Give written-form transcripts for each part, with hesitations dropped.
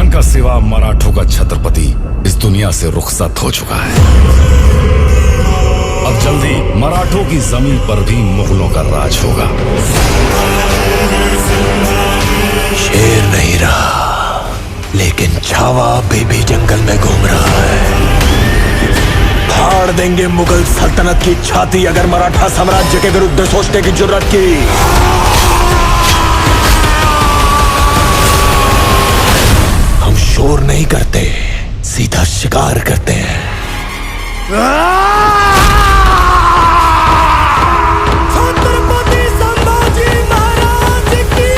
दक्खन का सिवा मराठों का छत्रपति इस दुनिया से रुखसत हो चुका है। अब जल्दी मराठों की जमीन पर भी मुगलों का राज होगा। शेर नहीं रहा, लेकिन छावा अभी भी जंगल में घूम रहा है। फाड़ देंगे मुगल सल्तनत की छाती अगर मराठा साम्राज्य के विरुद्ध सोचने की जुर्रत की। हम शोर नहीं करते, सीधा शिकार करते हैं। छत्रपति संभाजी महाराज की।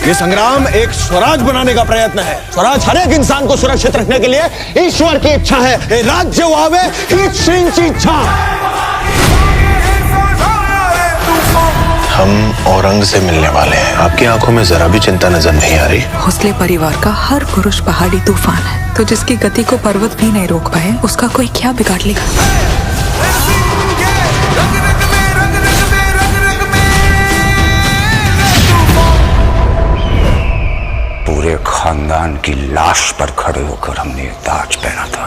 ये संग्राम एक स्वराज बनाने का प्रयत्न है। स्वराज हर एक इंसान को सुरक्षित रखने के लिए ईश्वर की इच्छा है। राज्य वावे हित श्रींची इच्छा। हम औरंग से मिलने वाले हैं। आपकी आंखों में जरा भी चिंता नजर नहीं आ रही। भोसले परिवार का हर पुरुष पहाड़ी तूफान है, तो जिसकी गति को पर्वत भी नहीं रोक पाए, उसका कोई क्या बिगाड़ लेगा। पूरे खानदान की लाश पर खड़े होकर हमने ये ताज पहना था।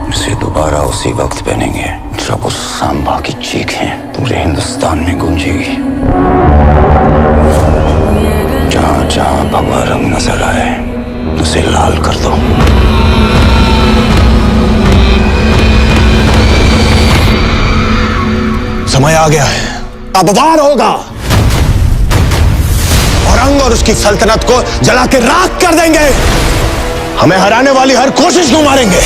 इसे दोबारा उसी वक्त पहनेंगे जब उस सांबा की चीखें पूरे हिंदुस्तान में गूंजेगी। जहां जहां भगवा रंग नजर आए उसे लाल कर दो। समय आ गया है, अब वार होगा। औरंग और उसकी सल्तनत को जला के राख कर देंगे। हमें हराने वाली हर कोशिश को मारेंगे,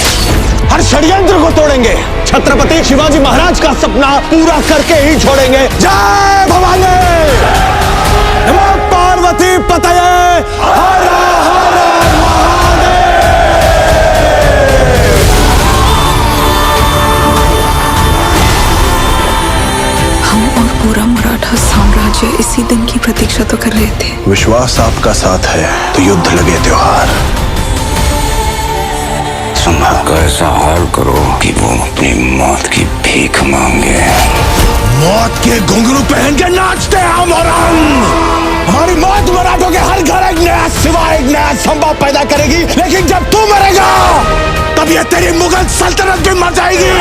हर षड्यंत्र को तोड़ेंगे। छत्रपति शिवाजी महाराज का सपना पूरा करके ही छोड़ेंगे। जय भवानी, नमो पार्वती पतये, हर हर महादेव। हम और पूरा मराठा साम्राज्य इसी दिन की प्रतीक्षा तो कर रहे थे। विश्वास आपका साथ है तो युद्ध लगे त्योहार। संभल का ऐसा हाल करो कि वो अपनी मौत की भीख मांगे। मौत के घुंघरू पहन के नाचते हैं हम औरंग। हमारी मौत मराठों के हर घर एक नया सिवा, एक नया संभव पैदा करेगी। लेकिन जब तू मरेगा तब ये तेरी मुगल सल्तनत भी मर जाएगी।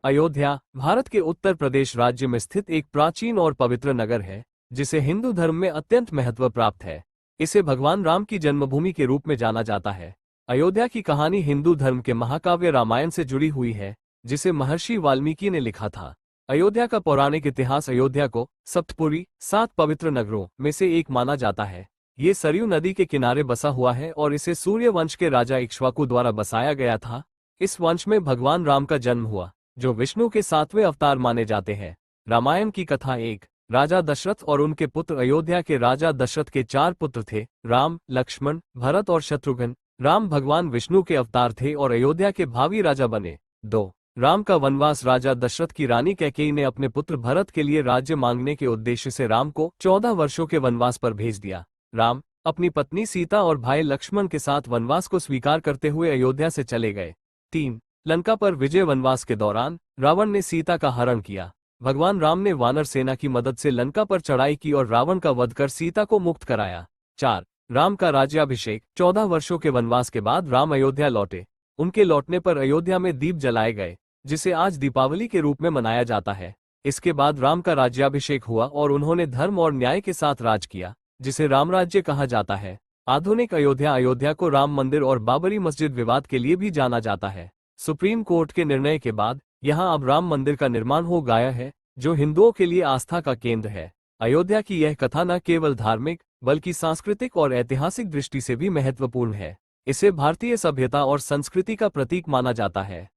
अयोध्या भारत के उत्तर प्रदेश राज्य में स्थित एक प्राचीन और पवित्र नगर है, जिसे हिंदू धर्म में अत्यंत महत्व प्राप्त है। इसे भगवान राम की जन्मभूमि के रूप में जाना जाता है। अयोध्या की कहानी हिंदू धर्म के महाकाव्य रामायण से जुड़ी हुई है, जिसे महर्षि वाल्मीकि ने लिखा था। अयोध्या का पौराणिक इतिहास अयोध्या को सप्तपुरी, 7 पवित्र नगरों में से एक माना जाता है। ये सरयू नदी के किनारे बसा हुआ है और इसे सूर्य वंश के राजा इक्ष्वाकु द्वारा बसाया गया था। इस वंश में भगवान राम का जन्म हुआ, जो विष्णु के 7वें अवतार माने जाते हैं। रामायण की कथा एक राजा दशरथ और उनके पुत्र। अयोध्या के राजा दशरथ के 4 पुत्र थे, राम, लक्ष्मण, भरत और शत्रुघ्न। राम भगवान विष्णु के अवतार थे और अयोध्या के भावी राजा बने। 2 राम का वनवास। राजा दशरथ की रानी कैकेयी ने अपने पुत्र भरत के लिए राज्य मांगने के उद्देश्य से राम को 14 वर्षों के वनवास पर भेज दिया। राम अपनी पत्नी सीता और भाई लक्ष्मण के साथ वनवास को स्वीकार करते हुए अयोध्या से चले गए। 3 लंका पर विजय। वनवास के दौरान रावण ने सीता का हरण किया। भगवान राम ने वानर सेना की मदद से लंका पर चढ़ाई की और रावण का वध कर सीता को मुक्त कराया। 4 राम का राज्याभिषेक। 14 वर्षों के वनवास के बाद राम अयोध्या लौटे। उनके लौटने पर अयोध्या में दीप जलाए गए, जिसे आज दीपावली के रूप में मनाया जाता है। इसके बाद राम का राज्याभिषेक हुआ और उन्होंने धर्म और न्याय के साथ राज किया, जिसे राम राज्य कहा जाता है। आधुनिक अयोध्या को राम मंदिर और बाबरी मस्जिद विवाद के लिए भी जाना जाता है। सुप्रीम कोर्ट के निर्णय के बाद यहां अब राम मंदिर का निर्माण हो गया है, जो हिंदुओं के लिए आस्था का केंद्र है। अयोध्या की यह कथा न केवल धार्मिक बल्कि सांस्कृतिक और ऐतिहासिक दृष्टि से भी महत्वपूर्ण है। इसे भारतीय सभ्यता और संस्कृति का प्रतीक माना जाता है।